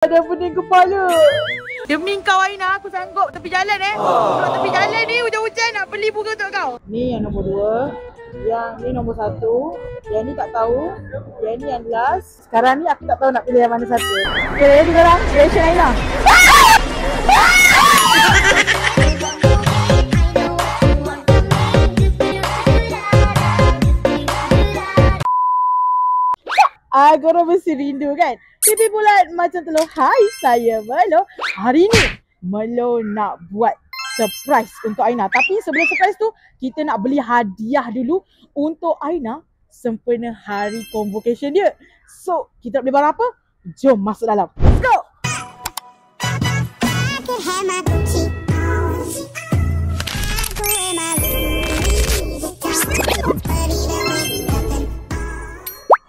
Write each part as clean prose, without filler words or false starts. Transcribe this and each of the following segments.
Ada pening kepala. Demi kau Aina, aku sanggup tepi jalan Duduk tepi jalan ni hujan-hujan nak beli bunga untuk kau. Ni yang nombor 2. Yang ni nombor 1. Yang ni tak tahu. Yang ni yang last. Sekarang ni aku tak tahu nak pilih yang mana satu. Okay, ready korang? Reaction Aina. Korang mesti rindu kan? Pipi bulat macam telur. Hai, saya Melo. Hari ni Melo nak buat surprise untuk Aina. Tapi sebelum surprise tu, kita nak beli hadiah dulu untuk Aina sempena hari convocation dia. So, kita nak beli barang apa? Jom masuk dalam. Let's go!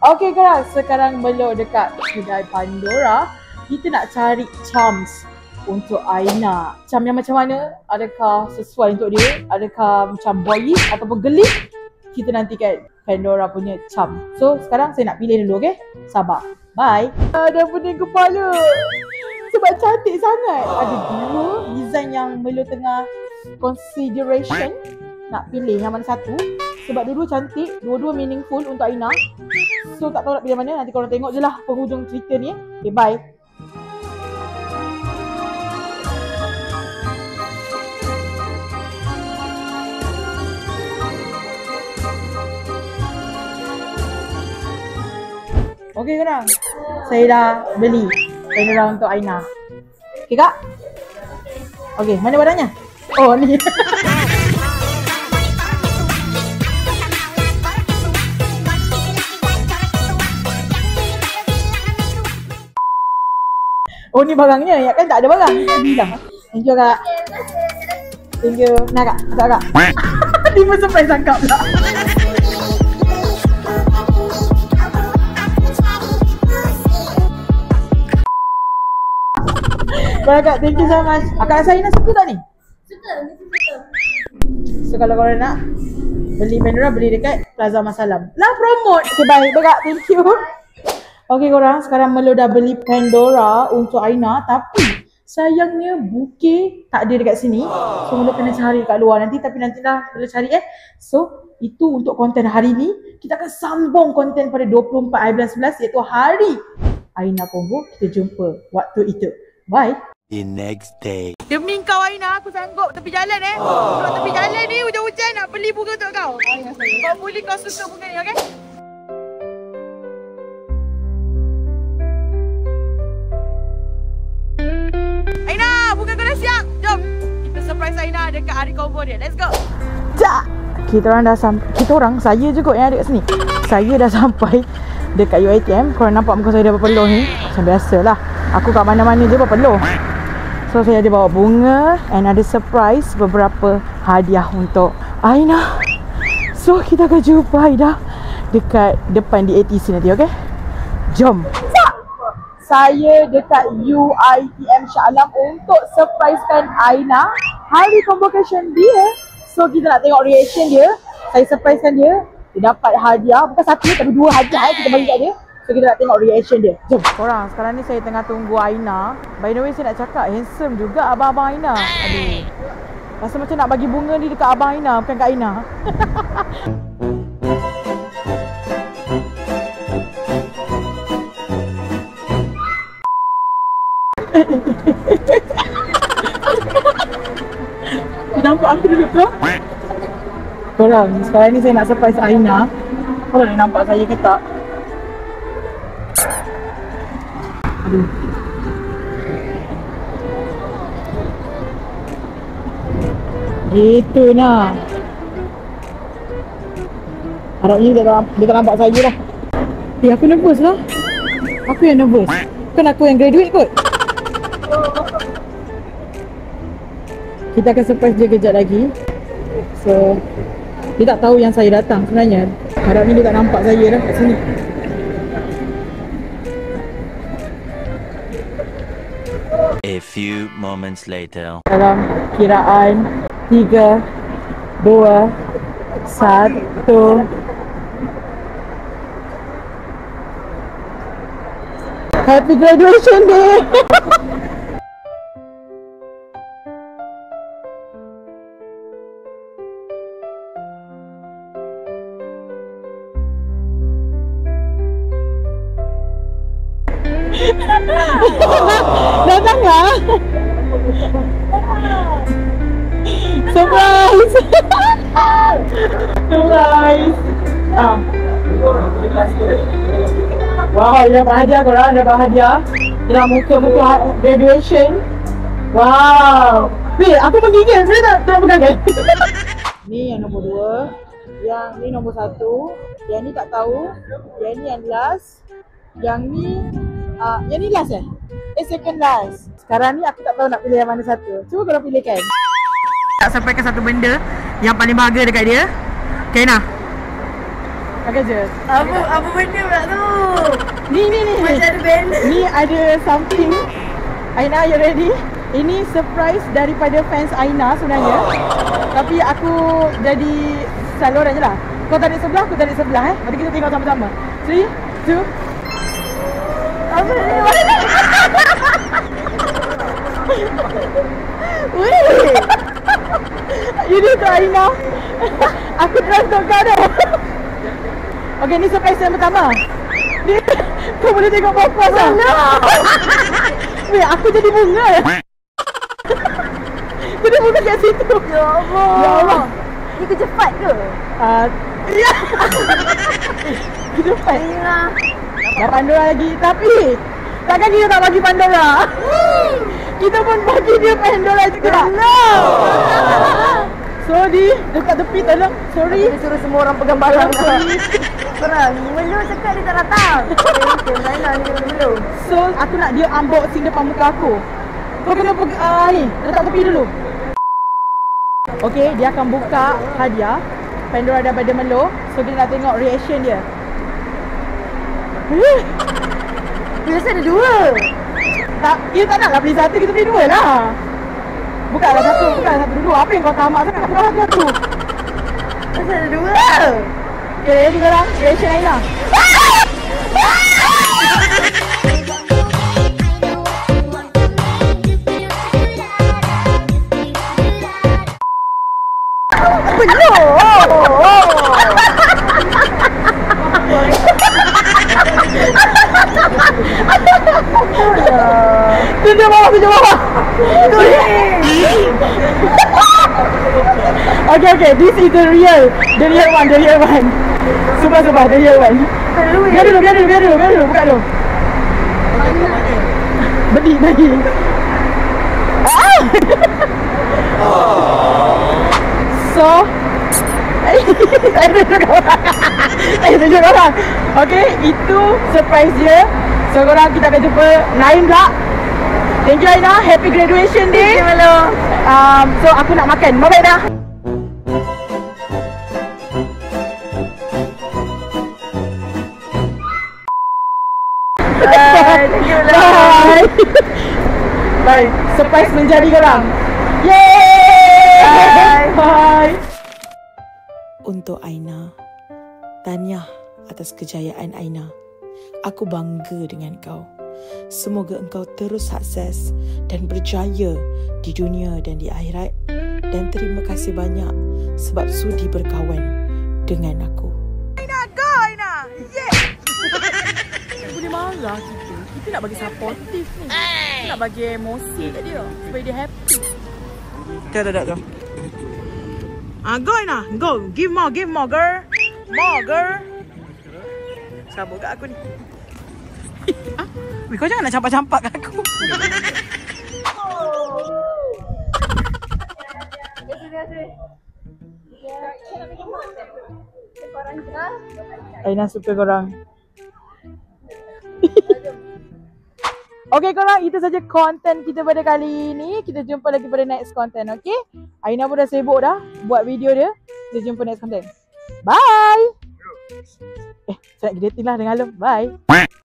Okay korang, sekarang Melo dekat kedai Pandora. Kita nak cari charms untuk Aina. Charm yang macam mana? Adakah sesuai untuk dia? Adakah macam boyish ataupun gelik? Kita nantikan Pandora punya charm. So sekarang saya nak pilih dulu, okay? Sabar. Bye. Ada pening kepala. Sebab cantik sangat. Ada dua design yang Melo tengah consideration. Nak pilih yang mana satu. Sebab dua-dua cantik, dua-dua meaningful untuk Aina. So tak tahu nak pilih mana, nanti korang tengok je lah penghujung cerita ni. Okay, bye. Okay korang, saya dah beli Pandora untuk Aina. Okay kak? Okay, mana barangnya? Oh ni. Oh ni barangnya, ya kan tak ada barang. Bilang. Thank you kak. Thank you. Nah kak, tak kak. Dia pun surprise tangkap pula. Baik kak, thank you so much. Akak rasa Aina suka tak ni? Suka, mesti suka. So kalau korang nak beli Pandora, beli dekat Plaza Masalam. Lah promote. Okay bye, kak, thank you. Okay korang, sekarang Melo dah beli Pandora untuk Aina. Tapi sayangnya bouquet tak ada dekat sini. So Melo kena cari kat luar nanti. Tapi nantilah Melo cari So itu untuk konten hari ni. Kita akan sambung konten pada 24 hari bulan 11, iaitu hari Aina Convo. Kita jumpa waktu itu. Bye. The next day. Demi kau Aina, aku sanggup tepi jalan Duduk tepi jalan ni hujan-hujan nak beli bunga untuk kau. Kau boleh kau suka bunga ni, okay? Surprise Aina dekat hari convo dia. Let's go. Tak. Saya je kot yang ada kat sini. Saya dah sampai dekat UiTM. Korang nampak muka saya dah berpeluh ni. Macam biasalah. Aku kat mana-mana je berpeluh. So saya ada bawa bunga and ada surprise beberapa hadiah untuk Aina. So kita akan jumpa Aina dekat depan di ATC nanti, okay? Jom. Saya dekat UiTM Shah Alam untuk surprisekan Aina hari convocation dia. So kita nak tengok reaction dia. Saya surprisekan dia. Dia dapat hadiah. Bukan satu tapi dua hadiah kita bagi kat dia. So kita nak tengok reaction dia. Jom. Korang, sekarang ni saya tengah tunggu Aina. By the way saya nak cakap handsome juga abang-abang Aina. Aduh. Rasa macam nak bagi bunga ni dekat abang Aina, bukan kat Aina. Nampak aku duduk tu? Korang, sekarang ni saya nak surprise Aina. Korang nak nampak saya ke tak? Aduh. Gitu nah. Harapnya dia tak nampak saya lah. Aku nervous lah. Aku yang nervous. Kan aku yang graduate kot. Kita akan surprise dia kejap lagi. So dia tak tahu yang saya datang sebenarnya. Harapnya dia tak nampak saya lah kat sini. A few moments later. Dalam kiraan 3, 2, 1. Happy graduation day. Datang lah. Surprise. Surprise. Wow, dia dapat hadiah korang, dapat hadiah. Dalam muka-muka graduation. Wow. Weh, aku menggigil, saya tak pegang kan? Ni yang nombor 2. Yang ni nombor 1. Yang ni tak tahu. Yang ni yang last. Yang ni last eh? Second last. Sekarang ni aku tak tahu nak pilih yang mana satu. Cuba korang pilihkan. Tak sampaikan satu benda yang paling bahagia dekat dia. Okay, Aina. Pakai je. Apa benda pula tu? Ni. Macam ada banner. Ni ada something. Aina, you ready? Ini surprise daripada fans Aina sebenarnya. Tapi aku jadi saluran je lah. Kau tarik sebelah, aku tarik sebelah Mari kita tengok sama-sama. 3, 2. Apa ni? Weh. Ini untuk Aina. Aku trust kau dah. Okay, ni surprise yang pertama. Ni, kau boleh tengok puas-puas lah. Weh, aku jadi bunga. Kau dah bunga kat situ. Ya Allah. Ya Allah. Ni kerja cepat ke? Ya. Kita cepat. Dah Pandora lagi. Tapi takkan kita tak bagi Pandora. Kita pun bagi dia Pandora juga. So di dekat tepi tolong. Sorry. Dia suruh semua orang pegang barang. Sorry. Korang, Melu cakap dia tak datang. Okay, Laila ni kena Melu. So aku nak dia unboxing depan muka aku. Kau kena ni letak tepi dulu. Okay, dia akan buka hadiah Pandora daripada Melo. So kita nak tengok reaction dia. Biasa ada 2. Tak, kita tak naklah beli satu, kita beli 2 lah. Bukanlah satu dulu. Apa yang kau tamak sangat nak buka aku? Biasa ada 2. Okay, ready korang? Reaction Aina. Penuh. Tunjuk bawah. Okay, this is the real one. Sumpah, the real one. Biar dulu, buka dulu. Beli. So, saya tunjuk korang. Okay, itu surprise dia. So korang, kita akan jumpa lain pula. Thank you Aina, happy graduation day. Thank you Melo. So aku nak makan. Bye bye dah. Thank you Melo. Bye. Bye. Surprise menjadi korang. Yeay. Bye. Untuk Aina, tahniah atas kejayaan Aina. Aku bangga dengan kau. Semoga engkau terus sukses dan berjaya di dunia dan di akhirat. Dan terima kasih banyak sebab sudi berkawan dengan aku. Aina, go Aina. Yeah. Boleh marah kita. Kita nak bagi supportive ni. Kita nak bagi emosi kat dia supaya dia happy. Dah. Go Aina, go. Give more girl. More girl. Sabuk kat aku ni. Kau jangan nak campak-campak kat aku. Aina suka korang. Okay korang, itu saja konten kita pada kali ini. Kita jumpa lagi pada next konten, okay? Aina pun dah sibuk dah buat video dia. Kita jumpa next konten. Bye! Saya nak editing lah dengan Alum. Bye!